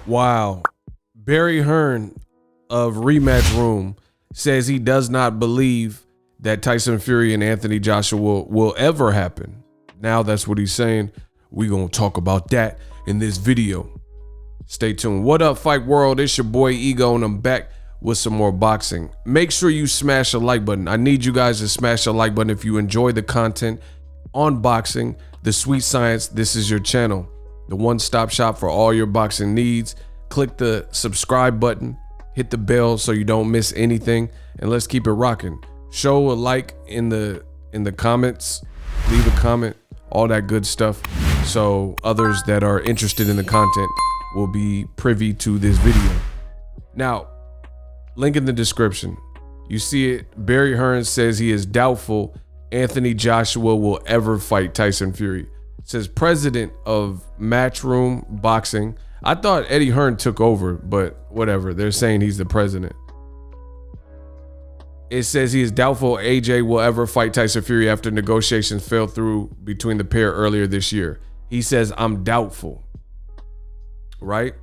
Wow. Barry Hearn of Rematch Room says he does not believe that Tyson Fury and Anthony Joshua will ever happen. Now that's what he's saying. We're going to talk about that in this video. Stay tuned. What up, Fight World? It's your boy Ego, and I'm back with some more boxing. Make sure you smash a like button. I need you guys to smash a like button if you enjoy the content on boxing, the sweet science. This is your channel, the one-stop shop for all your boxing needs. Click the subscribe button, hit the bell so you don't miss anything, and let's keep it rocking. Show a like in the comments, leave a comment, all that good stuff, so others that are interested in the content will be privy to this video. Now, link in the description. You see it. Barry Hearn says he is doubtful Anthony Joshua will ever fight Tyson Fury. It says president of Matchroom Boxing. I thought Eddie Hearn took over, but whatever. They're saying he's the president. It says he is doubtful AJ will ever fight Tyson Fury after negotiations fell through between the pair earlier this year. He says, I'm doubtful. Right?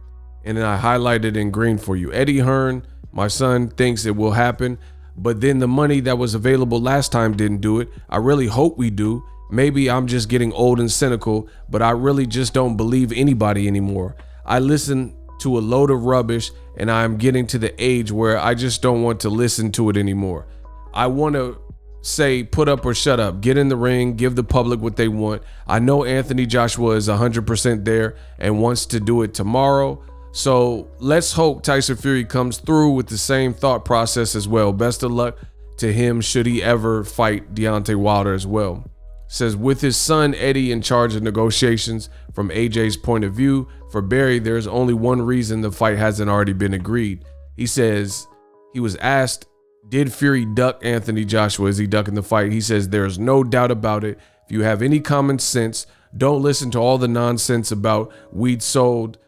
And then I highlighted in green for you. Eddie Hearn, my son, thinks it will happen, but then the money that was available last time didn't do it. I really hope we do. Maybe I'm just getting old and cynical, but I really just don't believe anybody anymore. I listen to a load of rubbish, and I'm getting to the age where I just don't want to listen to it anymore. I want to say put up or shut up, get in the ring, give the public what they want. I know Anthony Joshua is 100% there and wants to do it tomorrow. So let's hope Tyson Fury comes through with the same thought process as well. Best of luck to him should he ever fight Deontay Wilder as well. Says with his son Eddie in charge of negotiations from AJ's point of view, for Barry, there's only one reason the fight hasn't already been agreed. He says he was asked, did Fury duck Anthony Joshua? Is he ducking the fight? He says there's no doubt about it. If you have any common sense, don't listen to all the nonsense about we'd sold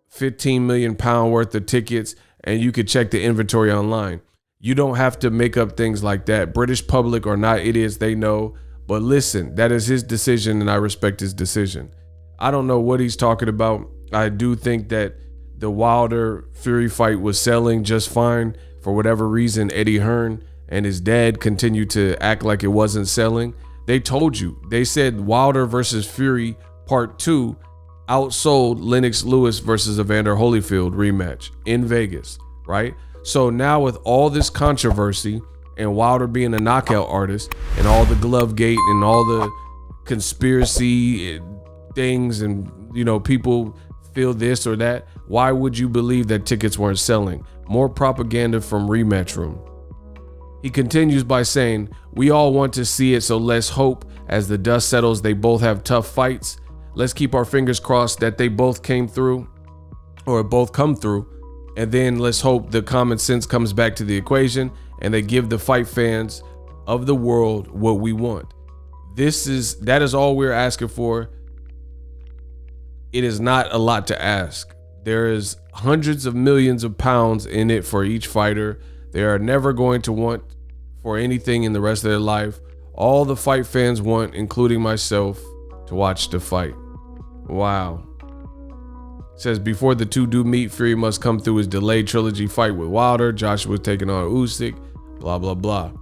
15 million pound worth of tickets and you could check the inventory online. You don't have to make up things like that. British public are not idiots, they know. But listen, that is his decision and I respect his decision. I don't know what he's talking about. I do think that the Wilder Fury fight was selling just fine. For whatever reason, Eddie Hearn and his dad continued to act like it wasn't selling. They told you. They said Wilder versus Fury Part 2 outsold Lennox Lewis versus Evander Holyfield rematch in Vegas, right? So now with all this controversy and Wilder being a knockout artist and all the glove gate and all the conspiracy things and, you know, people feel this or that, why would you believe that tickets weren't selling? More propaganda from Rematch Room. He continues by saying, we all want to see it, so let's hope as the dust settles they both have tough fights. Let's keep our fingers crossed that they both came through or both come through. And then let's hope the common sense comes back to the equation and they give the fight fans of the world what we want. That is all we're asking for. It is not a lot to ask. There is hundreds of millions of pounds in it for each fighter. They are never going to want for anything in the rest of their life. All the fight fans want, including myself, to watch the fight. Wow. It says before the two do meet, Fury must come through his delayed trilogy fight with Wilder. Joshua taking on Usyk, blah, blah, blah.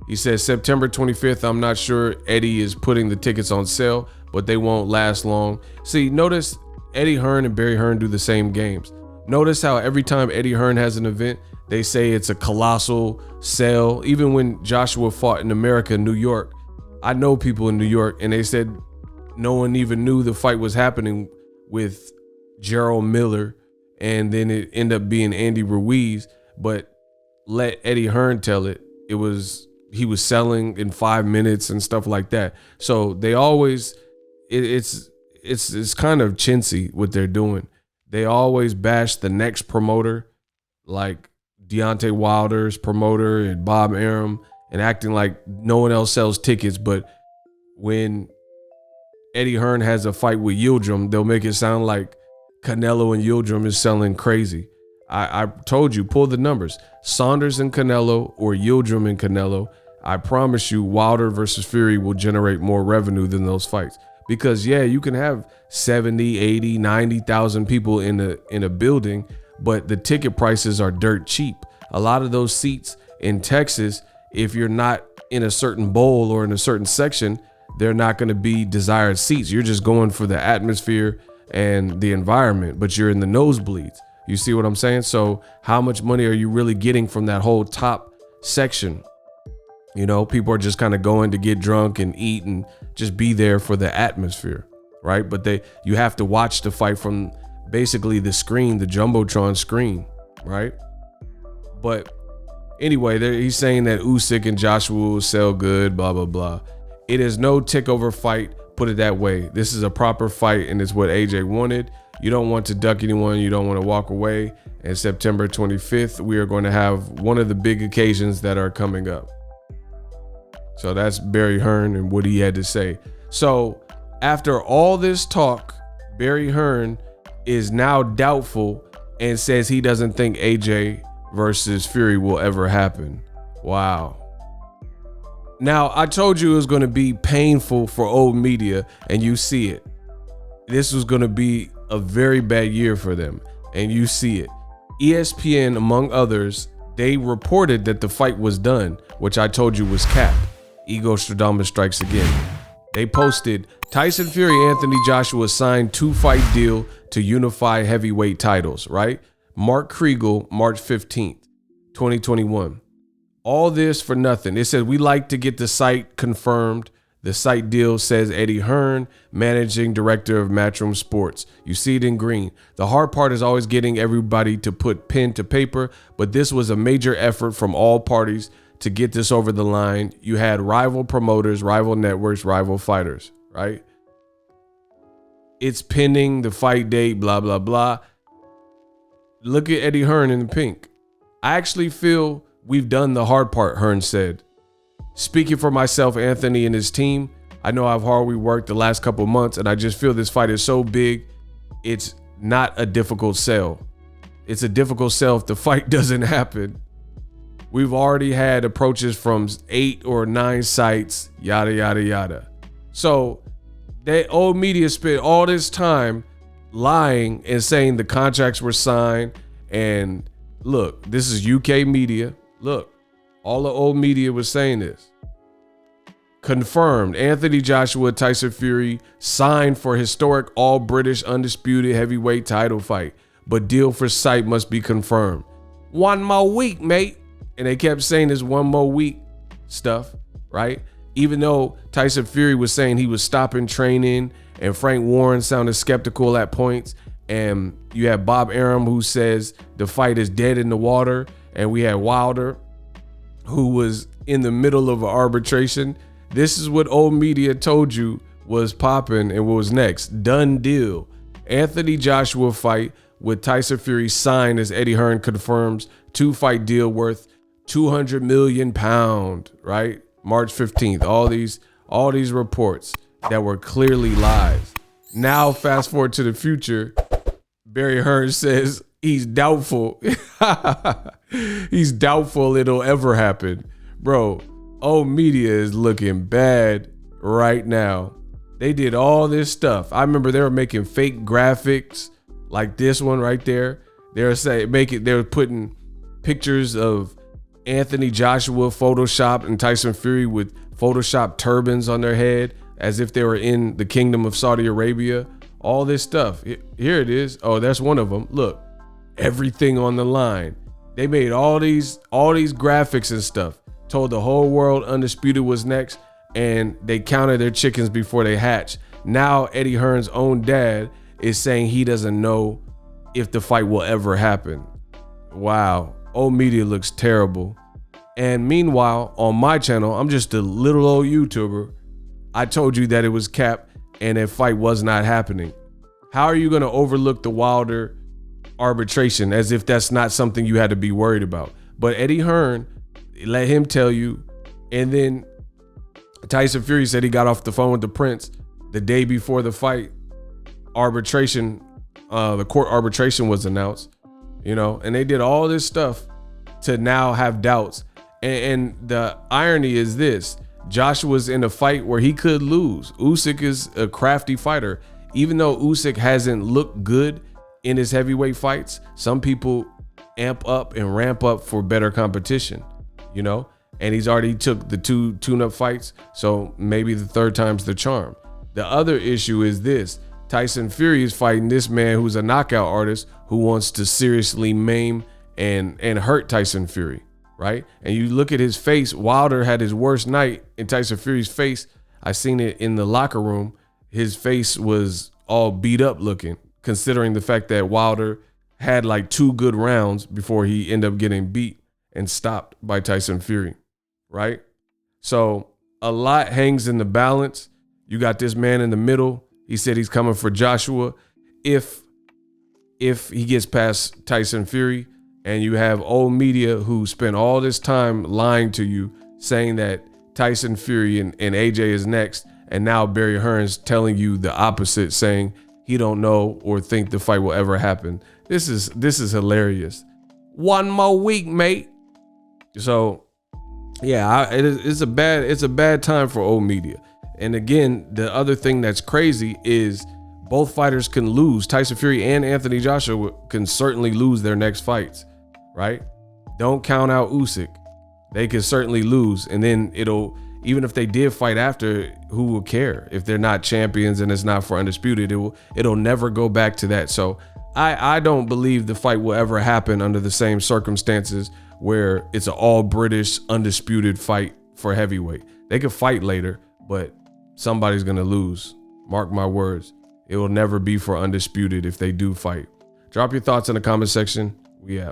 He says September 25th, I'm not sure Eddie is putting the tickets on sale, but they won't last long. See, notice Eddie Hearn and Barry Hearn do the same games. Notice how every time Eddie Hearn has an event, they say it's a colossal sale. Even when Joshua fought in America, New York, I know people in New York, and they said no one even knew the fight was happening with Gerald Miller, and then it ended up being Andy Ruiz. But let Eddie Hearn tell it. He was selling in 5 minutes and stuff like that. So they always, it's kind of chintzy what they're doing. They always bash the next promoter, like Deontay Wilder's promoter and Bob Arum, and acting like no one else sells tickets. But when Eddie Hearn has a fight with Yildirim, they'll make it sound like Canelo and Yildirim is selling crazy. I told you, pull the numbers. Saunders and Canelo or Yildirim and Canelo, I promise you Wilder versus Fury will generate more revenue than those fights, Because yeah, you can have 70, 80, 90,000 people in a building, but the ticket prices are dirt cheap. A lot of those seats in Texas, if you're not in a certain bowl or in a certain section, they're not going to be desired seats. You're just going for the atmosphere and the environment, but you're in the nosebleeds. You see what I'm saying? So how much money are you really getting from that whole top section? You know, people are just kind of going to get drunk and eat and just be there for the atmosphere, right? But you have to watch the fight from basically the screen, the Jumbotron screen, right? But anyway, he's saying that Usyk and Joshua will sell good, blah, blah, blah. It is no takeover fight, put it that way. This is a proper fight, and it's what AJ wanted. You don't want to duck anyone. You don't want to walk away. And September 25th, we are going to have one of the big occasions that are coming up. So that's Barry Hearn and what he had to say. So after all this talk, Barry Hearn is now doubtful and says he doesn't think AJ versus Fury will ever happen. Wow. Now, I told you it was going to be painful for old media, and you see it. This was going to be a very bad year for them, and you see it. ESPN, among others, they reported that the fight was done, which I told you was cap. Ego Stradamus strikes again. They posted, Tyson Fury, Anthony Joshua signed 2-fight deal to unify heavyweight titles, right? Mark Kriegel, March 15th, 2021. All this for nothing. It says, we like to get the site confirmed. The site deal, says Eddie Hearn, managing director of Matchroom Sports. You see it in green. The hard part is always getting everybody to put pen to paper, but this was a major effort from all parties to get this over the line. You had rival promoters, rival networks, rival fighters, right? It's pending the fight date, blah, blah, blah. Look at Eddie Hearn in the pink. I actually feel we've done the hard part, Hearn said. Speaking for myself, Anthony, and his team, I know how hard we worked the last couple of months, and I just feel this fight is so big, it's not a difficult sell. It's a difficult sell if the fight doesn't happen. We've already had approaches from 8 or 9 sites, yada, yada, yada. So that old media spent all this time lying and saying the contracts were signed. And look, this is UK media. Look, all the old media was saying this. Confirmed, Anthony Joshua, Tyson Fury signed for historic all-British undisputed heavyweight title fight, but deal for site must be confirmed. 1 more week, mate. And they kept saying this 1 more week stuff, right? Even though Tyson Fury was saying he was stopping training, and Frank Warren sounded skeptical at points, and you have Bob Arum who says the fight is dead in the water, and we had Wilder who was in the middle of an arbitration. This is what old media told you was popping and what was next. Done deal. Anthony Joshua fight with Tyson Fury signed, as Eddie Hearn confirms. 2-fight deal worth £200 million, right? March 15th. All these reports that were clearly lies. Now fast forward to the future. Barry Hearn says he's doubtful. He's doubtful it'll ever happen. Bro, old media is looking bad right now. They did all this stuff. I remember they were making fake graphics like this one right there. They were putting pictures of Anthony Joshua Photoshop and Tyson Fury with Photoshop turbans on their head as if they were in the kingdom of Saudi Arabia. All this stuff. Here it is. Oh, that's one of them. Look, everything on the line. They made all these graphics and stuff. Told the whole world Undisputed was next, and they counted their chickens before they hatched. Now Eddie Hearn's own dad is saying he doesn't know if the fight will ever happen. Wow. Old media looks terrible. And meanwhile, on my channel, I'm just a little old YouTuber. I told you that it was cap and that fight was not happening. How are you going to overlook the Wilder arbitration as if that's not something you had to be worried about? But Eddie Hearn, let him tell you. And then Tyson Fury said he got off the phone with the Prince the day before the fight. Arbitration, the court arbitration was announced, and they did all this stuff to now have doubts. And the irony is this, Joshua's in a fight where he could lose. Usyk is a crafty fighter. Even though Usyk hasn't looked good in his heavyweight fights, some people amp up and ramp up for better competition, you know? And he's already took the 2 tune-up fights, so maybe the third time's the charm. The other issue is this. Tyson Fury is fighting this man who's a knockout artist who wants to seriously maim and hurt Tyson Fury, right? And you look at his face, Wilder had his worst night in Tyson Fury's face. I seen it in the locker room. His face was all beat up looking, considering the fact that Wilder had like 2 good rounds before he ended up getting beat and stopped by Tyson Fury, right? So a lot hangs in the balance. You got this man in the middle. He said he's coming for Joshua if he gets past Tyson Fury. And you have old media who spent all this time lying to you, saying that Tyson Fury and AJ is next. And now Barry Hearn's telling you the opposite, saying he don't know or think the fight will ever happen. This is hilarious. 1 more week, mate. So yeah, it's a bad time for old media. And again, the other thing that's crazy is both fighters can lose. Tyson Fury and Anthony Joshua can certainly lose their next fights, right? Don't count out Usyk. They can certainly lose. And then even if they did fight after, who will care? If they're not champions and it's not for Undisputed, it'll never go back to that. So I don't believe the fight will ever happen under the same circumstances where it's an all British Undisputed fight for heavyweight. They could fight later, but somebody's going to lose. Mark my words. It will never be for Undisputed if they do fight. Drop your thoughts in the comment section. We out.